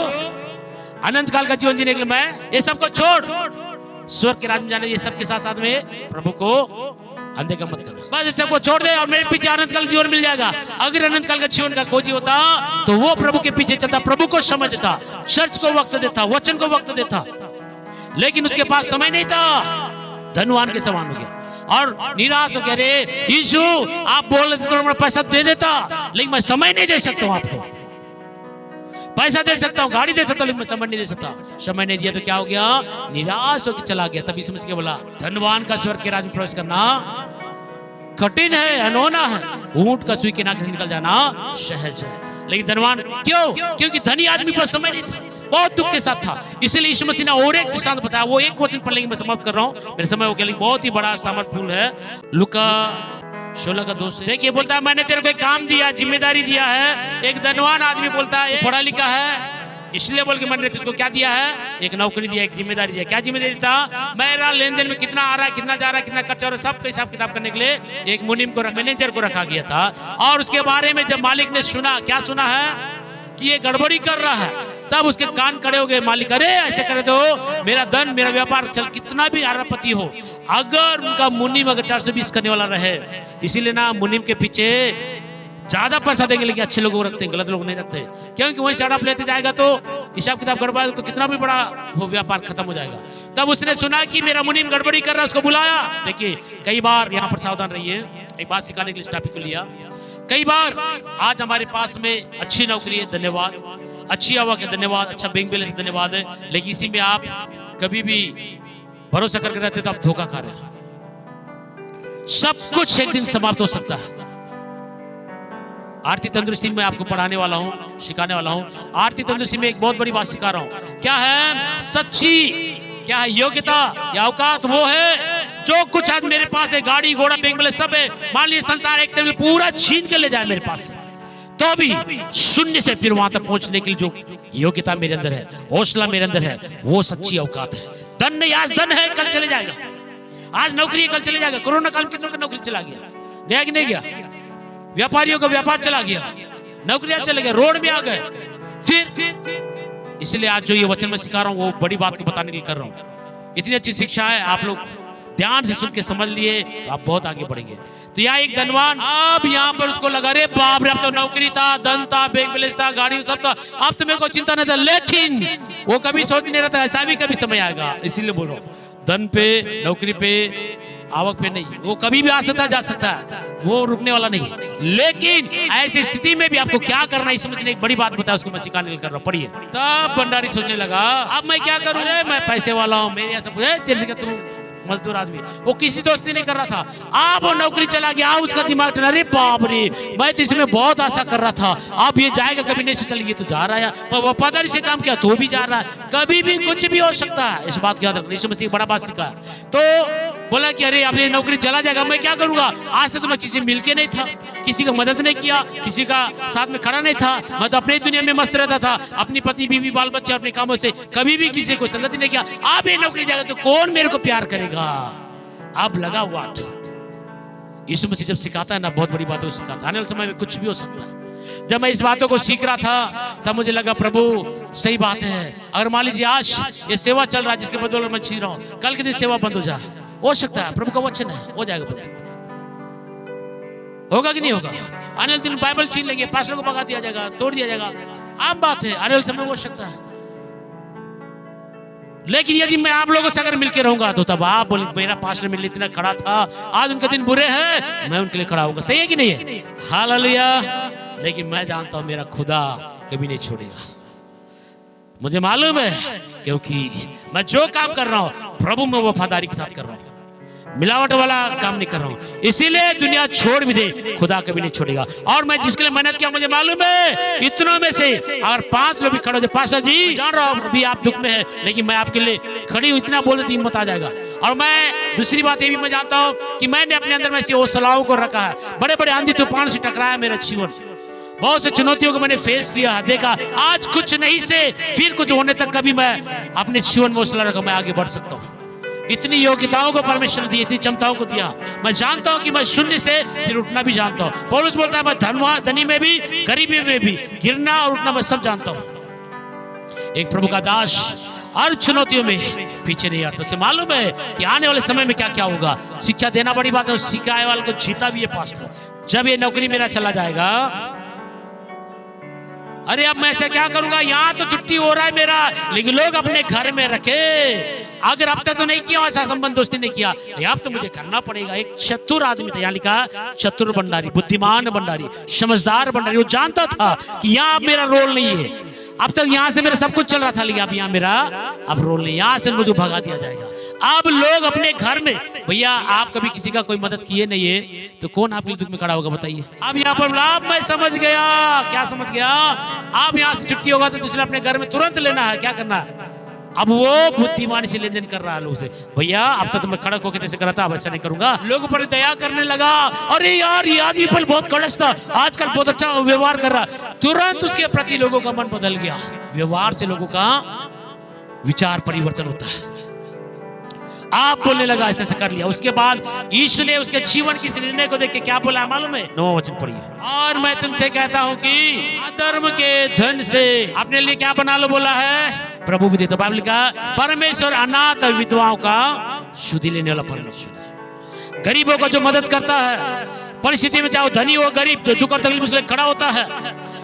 अनंत काल का जीवन जीने के लिए मैं ये सबको छोड़ स्वर्ग के राज्य में जाने, ये सबके साथ साथ में प्रभु को अनदेखा मत करना, बस इस सबको छोड़ दे और मेरे पीछे अनंत काल जीवन मिल जाएगा। अगर अनंत काल का जीवन का खोजी होता तो वो प्रभु के पीछे चलता, प्रभु को समय देता, चर्च को वक्त देता, वचन को वक्त देता, लेकिन उसके पास समय नहीं था, धनवान के समान हो गया और निराश हो गया। रे यीशु आप बोल रहे थे तो मैं पैसा दे देता, लेकिन मैं समय नहीं दे सकता हूं आपको। पैसा दे सकता हूं, गाड़ी दे सकता हूं, लेकिन मैं समय नहीं दे सकता। समय नहीं दिया तो क्या हो गया, निराश होकर चला गया। तभी समझ के बोला धनवान का स्वर्ग के राज्य में प्रवेश करना कठिन है, अनहोना है, ऊंट का सुई के नाके से निकल जाना सहज है। लेकिन धनवान क्यों, क्योंकि धनी आदमी पर समय नहीं था, बहुत दुख के साथ था। इसलिए यीशु मसीह ने और एक दृष्टांत बताया, वो एक वचन पढ़ लेंगे, मैं समाप्त कर रहा हूं, मेरे समय हो गया, लेकिन बहुत ही बड़ा सामर्थ्यपूर्ण है। लूका 16 का 2 से देखिए, बोलता है मैंने तेरे को एक काम दिया, जिम्मेदारी दिया है। एक धनवान आदमी बोलता है पढ़ा लिखा है, इसलिए बोल के मैंने तुझको क्या दिया है, एक नौकरी दिया, एक जिम्मेदारी दिया। क्या जिम्मेदारी था, मेरा लेन देन में कितना आ रहा है, कितना जा रहा है, कितना खर्चा हो रहा है, सब हिसाब किताब करने के लिए एक मुनीम को, मैनेजर को रखा गया था। और उसके बारे में जब मालिक ने सुना, क्या सुना है कि ये गड़बड़ी कर रहा है, तब उसके कान खड़े हो गए। मालिक अरे ऐसे करे तो मेरा धन, मेरा व्यापार चल, कितना भी अरबपति हो, अगर उनका मुनीम अगर 420 करने वाला रहे, इसीलिए ना मुनीम के पीछे ज्यादा पैसा देंगे, लेकिन अच्छे लोगों को रखते हैं, गलत लोग नहीं रखते, क्योंकि वहीं से लेते जाएगा तो हिसाब किताब गड़बड़ाएगा तो कितना भी बड़ा वो व्यापार खत्म हो जाएगा। तब उसने सुना कि मेरा मुनीम गड़बड़ी कर रहा है, उसको बुलाया। देखिए कई बार यहाँ पर सावधान रहिए, एक बात सिखाने के लिए इस टॉपिक को लिया। कई बार आज हमारे पास में अच्छी नौकरी है, धन्यवाद, अच्छी आवक है, धन्यवाद, अच्छा बैंक बैलेंस, धन्यवाद है, लेकिन इसी में आप कभी भी भरोसा करके रहते तो आप धोखा खा रहे हैं। सब कुछ एक दिन समाप्त हो सकता है। आर्थिक तंदुरुस्ती में आपको पढ़ाने वाला हूं, सिखाने वाला हूं। आर्थिक तंदुरुस्ती में एक बहुत बड़ी बात सिखा रहा हूं, क्या है सच्ची, क्या है योग्यता या औकात, वो है जो कुछ आज मेरे पास है, गाड़ी घोड़ा बैंक बैलेंस सब है, मान लीजिए संसार एक टेबल पूरा छीन के ले जाए मेरे पास से, तो भी शून्य से फिर वहां तक पहुंचने के लिए जो योग्यता मेरे अंदर है, हौसला मेरे अंदर है, वो सच्ची औकात है। धन नहीं, आज धन है कल चले जाएगा, आज नौकरी है कल चले जाएगा। कोरोना काल में कितनों का नौकरी चला गया, गया कि नहीं गया, व्यापारियों का व्यापार चला गया, नौकरियां चले गए, रोड में आ गए। फिर इसलिए आज जो ये वचन मैं सिखा रहा हूं वो बड़ी बात को बताने के लिए कर रहा हूं। इतनी अच्छी शिक्षा है, आप लोग ध्यान से सुन के समझ लिए तो आप बहुत आगे बढ़ेंगे। तो यहाँ एक धनवान, अब यहाँ पर उसको लगा रे बाप रे, अब तो नौकरी था, धन था, बैंक बैलेंस था, गाड़ी सब था, अब तो मेरे को चिंता नहीं था। लेकिन वो कभी सोच नहीं रहता ऐसा भी कभी समय आएगा। इसीलिए बोल रहा हूँ, धन पे, नौकरी पे, आवक पे नहीं, वो कभी भी आ सकता जा सकता है, वो रुकने वाला नहीं है। लेकिन ऐसी स्थिति में भी आपको क्या करना है, इस समझने एक बड़ी बात बताया, उसको मैं सिखाने कर रहा हूँ। पढ़िए। तब भंडारी सोचने लगा अब मैं क्या करूँ रे, मैं पैसे वाला हूँ, मेरे ऐसा तुम मजदूर आदमी, वो किसी दोस्ती नहीं कर रहा था। अब वो नौकरी चला गया, उसका दिमाग टला, अरे बाप रे, मैं तो इसमें बहुत आशा कर रहा था, अब ये जाएगा, कभी नहीं सोचा, ये तो जा रहा है, पर वफादारी से काम किया तो भी जा रहा है, कभी भी कुछ भी हो सकता है। इस बात को याद रखना, यीशु मसीह बड़ा बात सिखा। तो बोला कि अरे अब ये नौकरी चला जाएगा, मैं क्या करूंगा, आज तक तो मैं किसी मिल के नहीं था, किसी का मदद नहीं किया, किसी का साथ में खड़ा नहीं था, मैं तो अपनी दुनिया में मस्त रहता था, अपनी पत्नी, बीवी, बाल बच्चे, अपने कामों से कभी भी किसी को संगति नहीं किया। अब ये नौकरी जाएगा तो कौन मेरे को प्यार करेगा। अब लगा वाट। यीशु मसीह जब सिखाता है ना, बहुत बड़ी बात है, सिखाता है, आने वाले समय में कुछ भी हो सकता है। जब मैं इस बातों को सीख रहा था तब मुझे लगा प्रभु सही बात है, अगर मान लीजिए आज ये सेवा चल रहा है जिसके बदौलत मैं जी रहा हूं, कल के दिन सेवा बंद हो जाए, हो सकता है, प्रभु का वचन है, हो जाएगा बंद। होगा कि नहीं होगा? आने वाले दिन बाइबल छीन लेंगे, पास्टर को भगा दिया जाएगा, तोड़ दिया जाएगा, आम बात है, आने वाले समय हो सकता है। लेकिन यदि मैं आप लोगों से अगर मिलकर रहूंगा तो तब आप बोले मेरा पास्टर मेरे लिए इतना खड़ा था, आज उनके दिन बुरे हैं, मैं उनके लिए खड़ा होऊंगा। सही है कि नहीं है? हालेलुया। लेकिन मैं जानता हूं मेरा खुदा कभी नहीं छोड़ेगा, मुझे मालूम है, क्योंकि मैं जो काम कर रहा हूं प्रभु में वफादारी के साथ कर रहा हूं, मिलावट वाला काम नहीं कर रहा हूं। इसीलिए दुनिया छोड़ भी दे, खुदा कभी नहीं छोड़ेगा। और मैं जिसके लिए मेहनत किया मुझे मालूम है, इतनों में से अगर 5 लोग भी खड़े हो जाए, पास्टर जी जान रहा हूं अभी आप दुख में है, लेकिन मैं आपके लिए खड़ी हूं, इतना बोल देती हिम्मत आ जाएगा। और मैं दूसरी बात ये भी मैं जानता हूं कि मैंने अपने अंदर में से हौसलाओं को रखा है, बड़े बड़े आंधी तूफान से टकराया मेरा जीवन, बहुत से चुनौतियों को मैंने फेस किया है, देखा आज कुछ नहीं से फिर कुछ होने तक कभी मैं अपने जीवन में हौसला रखा, मैं आगे बढ़ सकता हूँ। इतनी योग्यताओं को परमेश्वर ने दी, इतनी क्षमताओं को दिया। मैं जानता हूं कि मैं शून्य से फिर उठना भी जानता हूं। पौलुस बोलता है मैं धनी में भी गरीबी में भी गिरना और उठना मैं सब जानता हूं। एक प्रभु का दास हर चुनौतियों में पीछे नहीं हटता, उसे मालूम है कि आने वाले समय में क्या क्या होगा। शिक्षा देना बड़ी बात है, सिखाए वाले को जीता भी है पास्टर। जब ये नौकरी मेरा चला जाएगा, अरे अब मैं ऐसा क्या करूंगा, यहाँ तो छुट्टी हो रहा है मेरा, लेकिन लोग अपने घर में रखे। अगर अब तक तो नहीं किया ऐसा संबंध दोस्ती नहीं किया, अब तो मुझे करना पड़ेगा। एक चतुर आदमी था, यहाँ लिखा चतुर भंडारी, बुद्धिमान भंडारी, समझदार भंडारी। वो जानता था कि यहाँ अब मेरा रोल नहीं है, अब तक यहाँ से मेरा सब कुछ चल रहा था, लेकिन अब यहाँ मेरा अब रोल नहीं, यहाँ से मुझे भगा दिया जाएगा। अब लोग अपने घर में, भैया आप कभी किसी का कोई मदद किए नहीं है तो कौन आपके दुख में खड़ा होगा बताइए। अब यहाँ पर अब मैं समझ गया, क्या समझ गया, आप यहाँ से छुट्टी होगा तो दूसरे अपने घर में तुरंत लेना है, क्या करना है। अब वो बुद्धिमान से लेन देन कर रहा है लोगों से, भैया अब तक तो मैं खड़क होकर जैसे करा था, अब ऐसा नहीं करूंगा। लोगों पर दया करने लगा, अरे यार ये आदमी पहले बहुत कड़स था, आजकल बहुत अच्छा व्यवहार कर रहा। तुरंत उसके प्रति लोगों का मन बदल गया। व्यवहार से लोगों का विचार परिवर्तन होता है। आप बोलने लगा ऐसे ऐसे कर लिया। उसके बाद यीशु ने उसके जीवन की निर्णय को देख के क्या बोला मालूम है? 9वां वचन पढ़िए। और मैं तुमसे कहता हूं कि अधर्म के धन से अपने लिए क्या बना लो बोला है, प्रभु भी देता। बाइबल का परमेश्वर अनाथ और विधवाओं का शुद्धि लेने वाला परमेश्वर है। गरीबों को जो मदद करता है, परिस्थिति में चाहे धनी हो गरीब, जो दुख और तकलीफ उसमें खड़ा होता है,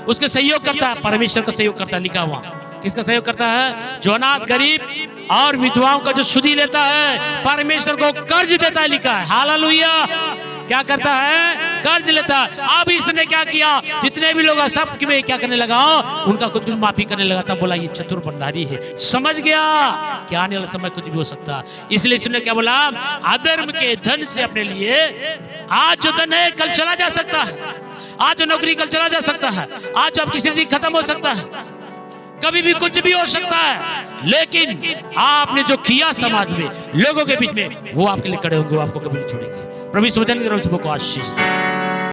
उसके सहयोग करता है, परमेश्वर का सहयोग करता है। लिखा हुआ किसका सहयोग करता है? जो अनाथ गरीब और विधवाओं का जो शुद्धि लेता है, परमेश्वर को कर्ज देता है। लिखा है हालेलुया। क्या करता है? कर्ज लेता है। अब इसने क्या किया, जितने भी लोग सब में क्या करने लगा, उनका कुछ कुछ माफी करने लगा। तब बोला ये चतुर भंडारी है, समझ गया कि आने वाला समय कुछ भी हो सकता है। इसलिए इसने क्या बोला, अधर्म के धन से अपने लिए, आज जो धन है कल चला जा सकता है, आज जो नौकरी कल चला जा सकता है, आज जो आपकी जिंदगी खत्म हो सकता है, कभी भी कुछ भी हो सकता है। लेकिन आपने जो किया समाज में, लोगों के बीच में, वो आपके लिए खड़े होंगे, वो आपको कभी नहीं छोड़ेंगे। प्रभु इस वचन के सबको आशीष दे।